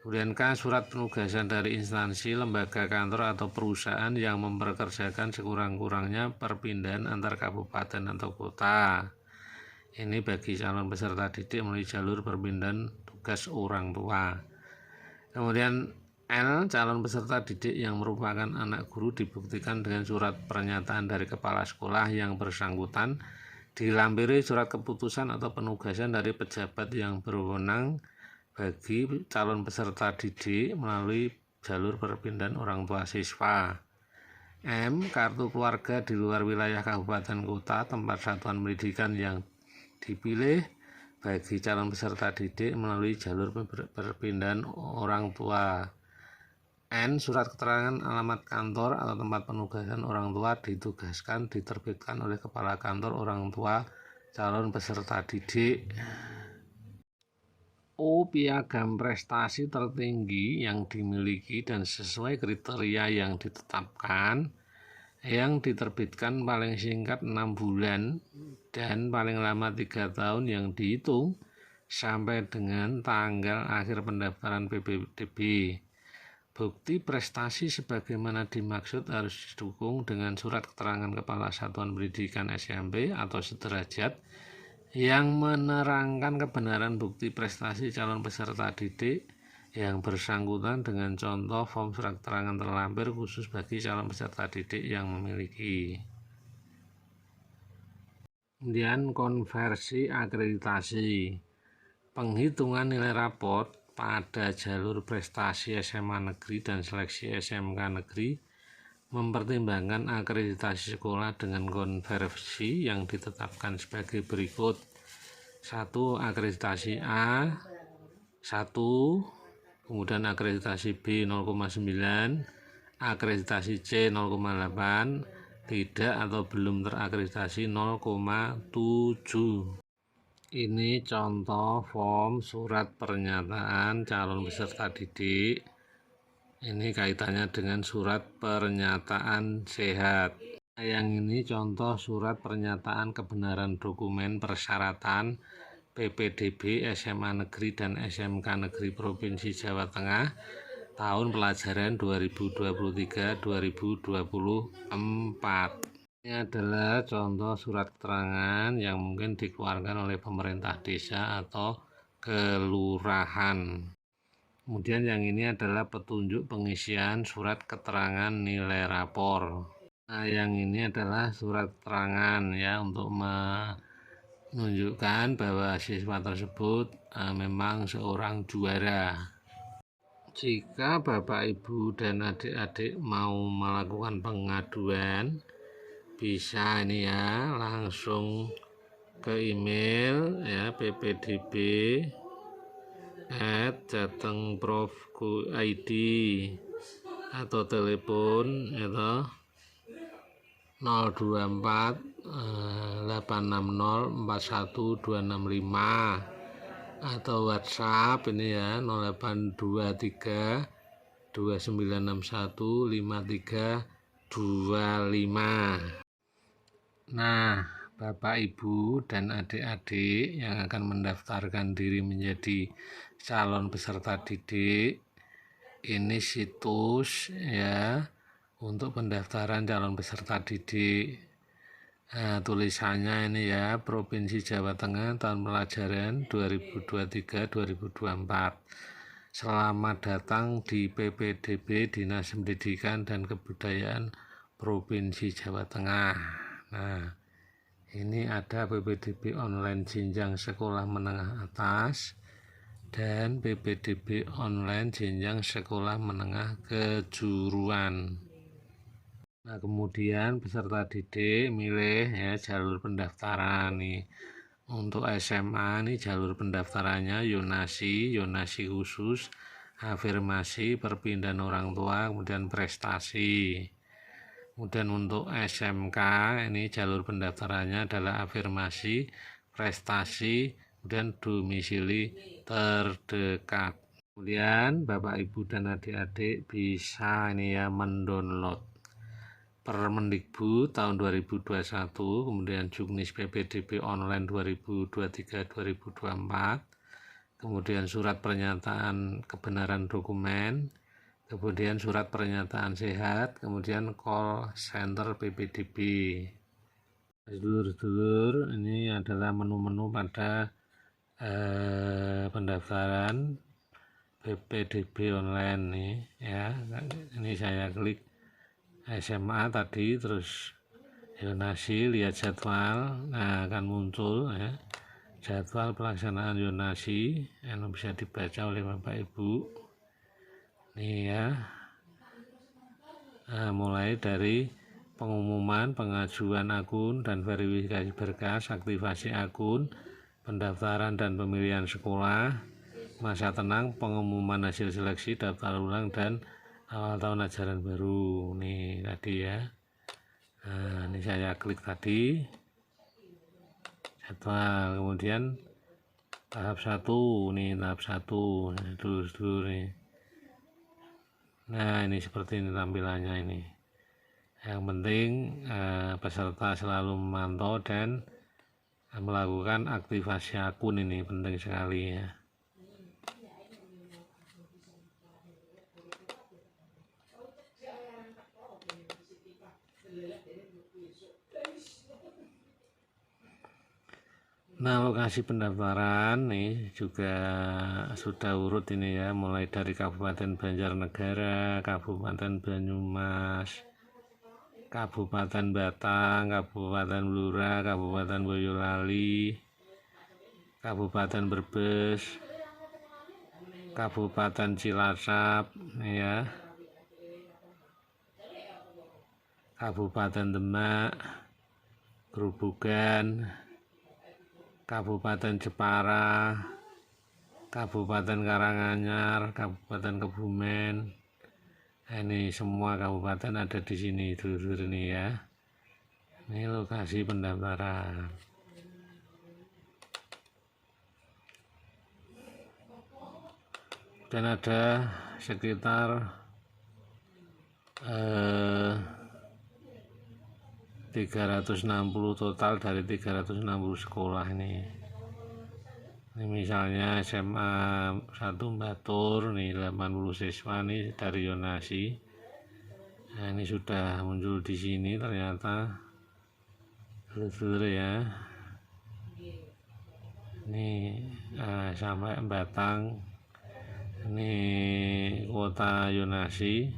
Kemudian K. Surat penugasan dari instansi, lembaga, kantor, atau perusahaan yang memperkerjakan sekurang-kurangnya perpindahan antar kabupaten atau kota. Ini bagi calon peserta didik melalui jalur perpindahan tugas orang tua. Kemudian L. Calon peserta didik yang merupakan anak guru dibuktikan dengan surat pernyataan dari kepala sekolah yang bersangkutan, dilampiri surat keputusan atau penugasan dari pejabat yang berwenang bagi calon peserta didik melalui jalur perpindahan orang tua siswa. M. Kartu keluarga di luar wilayah kabupaten kota tempat satuan pendidikan yang dipilih bagi calon peserta didik melalui jalur perpindahan orang tua. N. Surat keterangan alamat kantor atau tempat penugasan orang tua ditugaskan diterbitkan oleh kepala kantor orang tua calon peserta didik. O. Piagam prestasi tertinggi yang dimiliki dan sesuai kriteria yang ditetapkan, yang diterbitkan paling singkat 6 bulan dan paling lama 3 tahun yang dihitung sampai dengan tanggal akhir pendaftaran PPDB. Bukti prestasi sebagaimana dimaksud harus didukung dengan surat keterangan Kepala Satuan Pendidikan SMP atau sederajat yang menerangkan kebenaran bukti prestasi calon peserta didik yang bersangkutan dengan contoh form surat keterangan terlampir khusus bagi calon peserta didik yang memiliki. Kemudian konversi akreditasi. Penghitungan nilai raport pada jalur prestasi SMA negeri dan seleksi SMK negeri mempertimbangkan akreditasi sekolah dengan konversi yang ditetapkan sebagai berikut. 1. Akreditasi A 1, kemudian akreditasi B 0,9, akreditasi C 0,8, tidak atau belum terakreditasi 0,7. Ini contoh form surat pernyataan calon peserta didik. Ini kaitannya dengan surat pernyataan sehat. Yang ini contoh surat pernyataan kebenaran dokumen persyaratan PPDB SMA Negeri dan SMK Negeri Provinsi Jawa Tengah tahun pelajaran 2023-2024. Ini adalah contoh surat keterangan yang mungkin dikeluarkan oleh pemerintah desa atau kelurahan. Kemudian yang ini adalah petunjuk pengisian surat keterangan nilai rapor. Nah, yang ini adalah surat keterangan ya untuk menunjukkan bahwa siswa tersebut memang seorang juara. Jika Bapak Ibu dan adik-adik mau melakukan pengaduan, bisa ini ya langsung ke email ya ppdb@jatengprof.id atau telepon itu 024 860 41265 atau WhatsApp ini ya 0823 2961 5325. Nah, Bapak Ibu dan adik-adik yang akan mendaftarkan diri menjadi calon peserta didik, ini situs ya untuk pendaftaran calon peserta didik. Nah, tulisannya ini ya Provinsi Jawa Tengah tahun pelajaran 2023-2024. Selamat datang di PPDB Dinas Pendidikan dan Kebudayaan Provinsi Jawa Tengah. Nah, ini ada PPDB online jenjang sekolah menengah atas dan PPDB online jenjang sekolah menengah kejuruan. Nah, kemudian peserta didik milih ya jalur pendaftaran nih. Untuk SMA nih jalur pendaftarannya yonasi khusus, afirmasi, perpindahan orang tua, kemudian prestasi. Kemudian untuk SMK ini jalur pendaftarannya adalah afirmasi, prestasi, kemudian domisili terdekat. Kemudian Bapak Ibu dan adik-adik bisa ini ya mendownload Permendikbud tahun 2021, kemudian Juknis PPDB online 2023-2024, kemudian surat pernyataan kebenaran dokumen, kemudian surat pernyataan sehat, kemudian call center PPDB. Sedulur-sedulur, ini adalah menu-menu pada pendaftaran PPDB online nih ya. Ini saya klik SMA tadi, terus yonasi, lihat jadwal. Nah, akan muncul ya jadwal pelaksanaan yonasi yang bisa dibaca oleh Bapak Ibu. Nih ya, nah, mulai dari pengumuman pengajuan akun dan verifikasi berkas, aktivasi akun, pendaftaran dan pemilihan sekolah, masa tenang, pengumuman hasil seleksi, daftar ulang, dan awal tahun ajaran baru. Nih tadi ya. Nah, ini saya klik tadi jadwal, kemudian tahap 1 nih, tahap 1 dulu nih. Nah, ini seperti ini tampilannya ini. Yang penting peserta selalu memantau dan melakukan aktivasi akun. Ini penting sekali ya. Nah, lokasi pendaftaran nih juga sudah urut ini ya, mulai dari Kabupaten Banjarnegara, Kabupaten Banyumas, Kabupaten Batang, Kabupaten Blora, Kabupaten Boyolali, Kabupaten Brebes, Kabupaten Cilacap ya, Kabupaten Demak, Grobogan, Kabupaten Jepara, Kabupaten Karanganyar, Kabupaten Kebumen. Ini semua kabupaten ada di sini, dulur-dulur ini ya. Ini lokasi pendaftaran. Dan ada sekitar 360 total dari 360 sekolah ini. Ini misalnya SMA 1 Batur nih 80 siswa nih dari Yonasi. Nah, ini sudah muncul di sini ternyata, dulur ya. Ini sampai Batang. Ini kota Yonasi.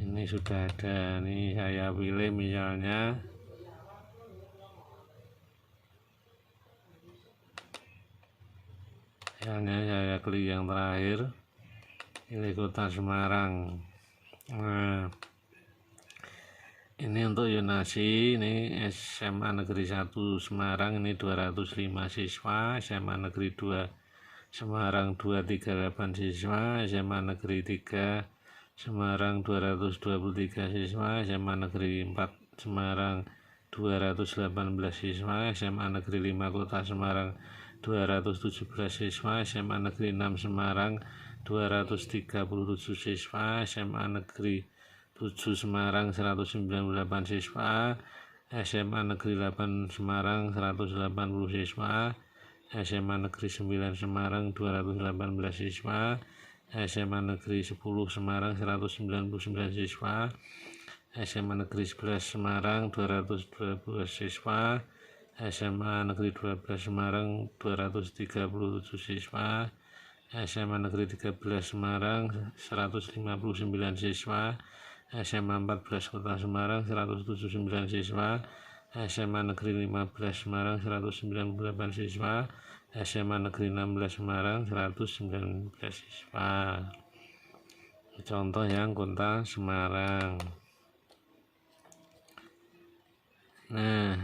Ini sudah ada. Nih saya pilih misalnya saya klik yang terakhir, pilih kota Semarang. Nah, ini untuk Yonasi, ini SMA Negeri 1 Semarang ini 205 siswa, SMA Negeri 2 Semarang 238 siswa, SMA Negeri 3 Semarang 223 siswa, SMA Negeri 4 Semarang 218 siswa, SMA Negeri 5 Kota Semarang 217 siswa, SMA Negeri 6 Semarang 237 siswa, SMA Negeri 7 Semarang 198 siswa, SMA Negeri 8 Semarang 180 siswa, SMA Negeri 9 Semarang 218 siswa, SMA Negeri 10 Semarang 199 siswa, SMA Negeri 11 Semarang 212 siswa, SMA Negeri 12 Semarang 237 siswa, SMA Negeri 13 Semarang 159 siswa, SMA 14 Kota Semarang 179 siswa, SMA Negeri 15 Semarang 198 siswa, SMA Negeri 16 Semarang 119 siswa. Contoh yang Kota Semarang. Nah,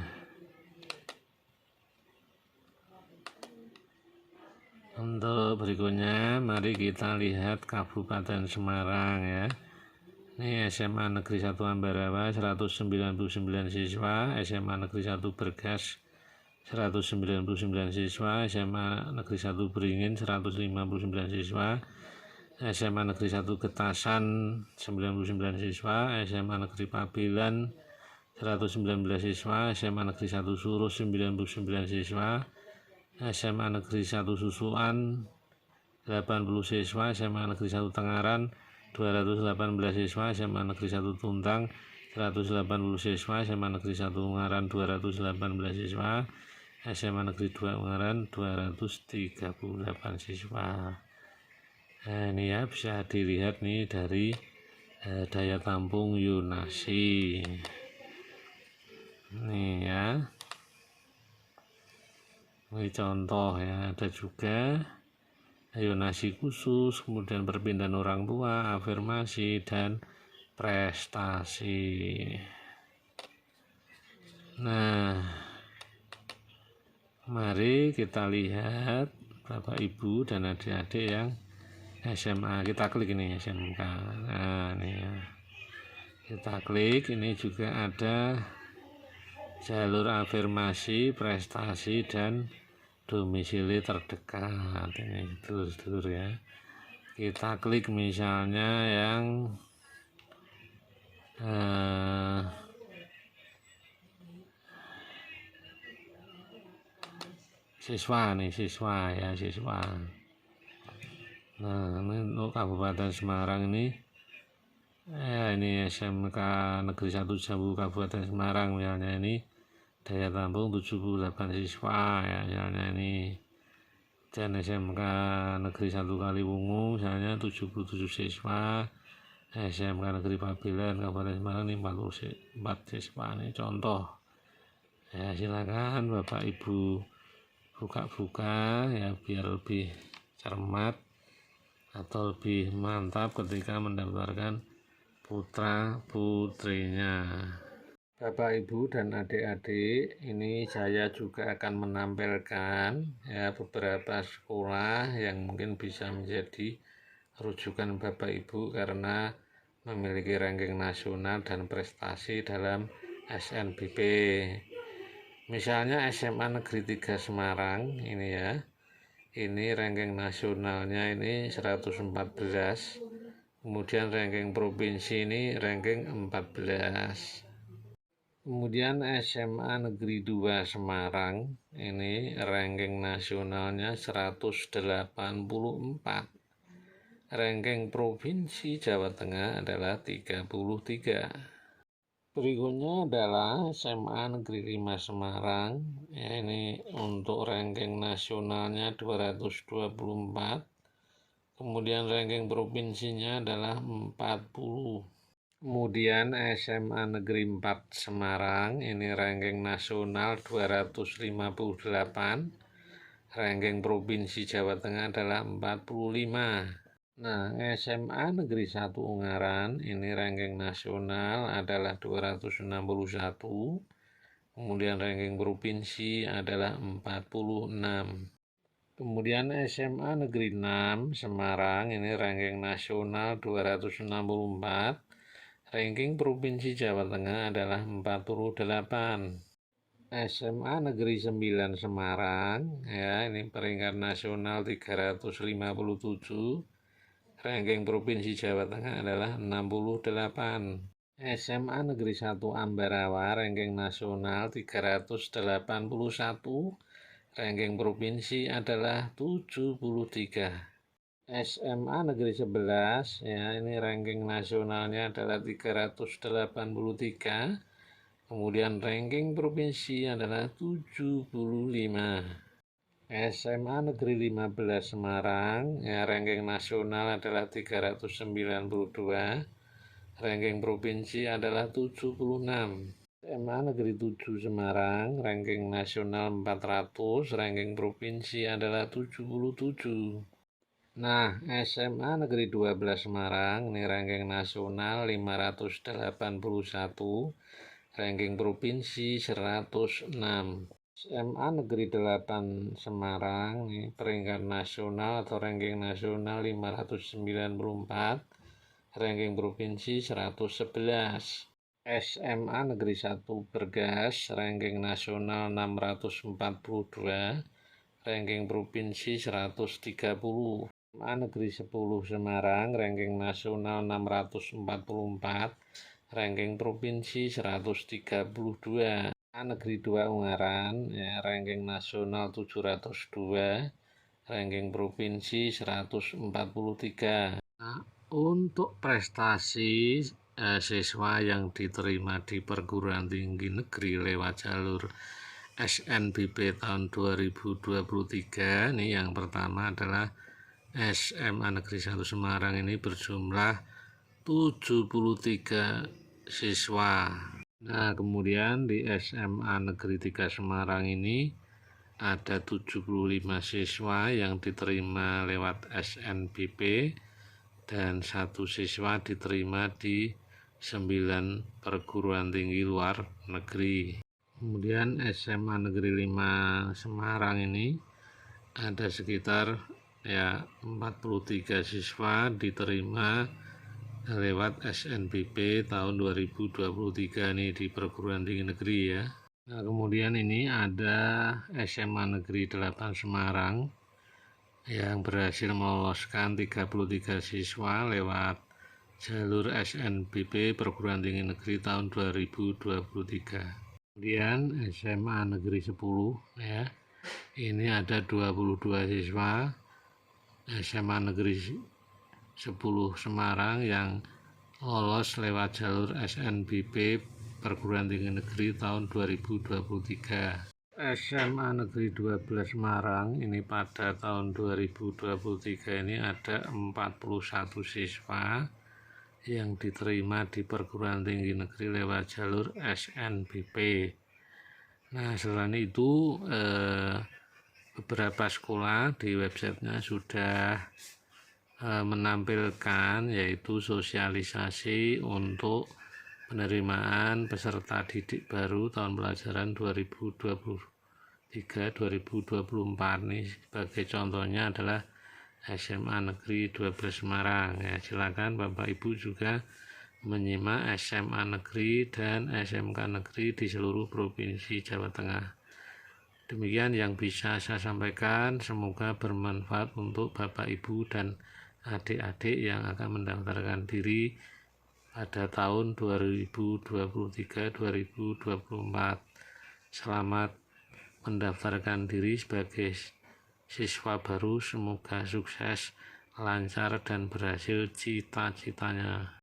untuk berikutnya mari kita lihat Kabupaten Semarang ya. Ini SMA Negeri 1 Ambarawa 199 siswa, SMA Negeri 1 Bergas 199 siswa, SMA Negeri 1 Beringin 159 siswa, SMA Negeri 1 Getasan 99 siswa, SMA Negeri Pabelan 119 siswa, SMA Negeri 1 Suruh 99 siswa, SMA Negeri 1 Susuan 80 siswa, SMA Negeri 1 Tengaran 218 siswa, SMA Negeri 1 Tuntang 180 siswa, SMA Negeri 1 Ungaran 218 siswa, SMA Negeri 2 Ungaran 238 siswa. Nah, ini ya bisa dilihat nih dari daya tampung Yonasi. Nih ya. Ini contoh ya, ada juga Yonasi khusus, kemudian perpindahan orang tua, afirmasi, dan prestasi. Nah, mari kita lihat Bapak Ibu dan adik-adik yang SMA. Kita klik ini SMK. Nah, ini ya. Kita klik, ini juga ada jalur afirmasi, prestasi, dan domisili terdekat. Ini dulur-dulur ya. Kita klik misalnya yang siswa nih, siswa ya, siswa. Nah, ini untuk Kabupaten Semarang ini ini SMK Negeri 1 Jambu Kabupaten Semarang misalnya, ini daya tampung 78 siswa ya misalnya ini. Dan SMK Negeri 1 Kaliwungu misalnya 77 siswa, SMK Negeri Pabelan Kabupaten Semarang ini 44 siswa. Ini contoh ya, silakan Bapak Ibu buka-buka ya biar lebih cermat atau lebih mantap ketika mendaftarkan putra putrinya. Bapak Ibu dan adik-adik, ini saya juga akan menampilkan ya beberapa sekolah yang mungkin bisa menjadi rujukan Bapak Ibu karena memiliki ranking nasional dan prestasi dalam SNBP. Misalnya SMA Negeri 3 Semarang ini ya. Ini ranking nasionalnya ini 114. Kemudian ranking provinsi ini ranking 14. Kemudian SMA Negeri 2 Semarang ini ranking nasionalnya 184. Ranking provinsi Jawa Tengah adalah 33. Berikutnya adalah SMA Negeri 5 Semarang. Ya, ini untuk ranking nasionalnya 224. Kemudian ranking provinsinya adalah 40. Kemudian SMA Negeri 4 Semarang, ini ranking nasional 258, ranking provinsi Jawa Tengah adalah 45. Nah, SMA Negeri 1 Ungaran, ini ranking nasional adalah 261, kemudian ranking provinsi adalah 46. Kemudian SMA Negeri 6 Semarang, ini ranking nasional 264, ranking provinsi Jawa Tengah adalah 48. SMA Negeri 9 Semarang, ya ini peringkat nasional 357, ranking provinsi Jawa Tengah adalah 68. SMA Negeri 1 Ambarawa, ranking nasional 381, ranking provinsi adalah 73. SMA Negeri 11 ya, ini ranking nasionalnya adalah 383, kemudian ranking provinsi adalah 75. SMA Negeri 15 Semarang ya, ranking nasional adalah 392, ranking provinsi adalah 76. SMA Negeri 7 Semarang, ranking nasional 400, ranking provinsi adalah 77. Nah, SMA Negeri 12 Semarang, ini ranking nasional 581, ranking provinsi 106. SMA Negeri 8 Semarang, ini peringkat nasional atau ranking nasional 594, ranking provinsi 111. SMA Negeri 1 Bergas, ranking nasional 642, ranking provinsi 130. SMA Negeri 10 Semarang, ranking nasional 644, ranking provinsi 132. SMA Negeri 2 Ungaran, ya, ranking nasional 702, ranking provinsi 143. Nah, untuk prestasi siswa yang diterima di perguruan tinggi negeri lewat jalur SNBP tahun 2023, ini yang pertama adalah SMA Negeri 1 Semarang, ini berjumlah 73 siswa. Nah, kemudian di SMA Negeri 3 Semarang ini ada 75 siswa yang diterima lewat SNBP dan 1 siswa diterima di 9 perguruan tinggi luar negeri. Kemudian SMA Negeri 5 Semarang ini ada sekitar 43 siswa diterima lewat SNBP tahun 2023 ini di perguruan tinggi negeri ya. Nah, kemudian ini ada SMA Negeri 8 Semarang yang berhasil meloloskan 33 siswa lewat jalur SNBP perguruan tinggi negeri tahun 2023. Kemudian SMA Negeri 10 ya, Ini ada 22 siswa SMA Negeri 10 Semarang yang lolos lewat jalur SNBP Perguruan Tinggi Negeri tahun 2023. SMA Negeri 12 Semarang ini pada tahun 2023 ini ada 41 siswa yang diterima di perguruan tinggi negeri lewat jalur SNBP. Nah, selain itu beberapa sekolah di websitenya sudah menampilkan yaitu sosialisasi untuk penerimaan peserta didik baru tahun pelajaran 2023-2024 nih. Sebagai contohnya adalah SMA Negeri 12 Semarang. Ya, silakan Bapak Ibu juga menyimak SMA Negeri dan SMK Negeri di seluruh provinsi Jawa Tengah. Demikian yang bisa saya sampaikan, semoga bermanfaat untuk Bapak Ibu dan adik-adik yang akan mendaftarkan diri pada tahun 2023-2024. Selamat mendaftarkan diri sebagai siswa baru, semoga sukses, lancar dan berhasil cita-citanya.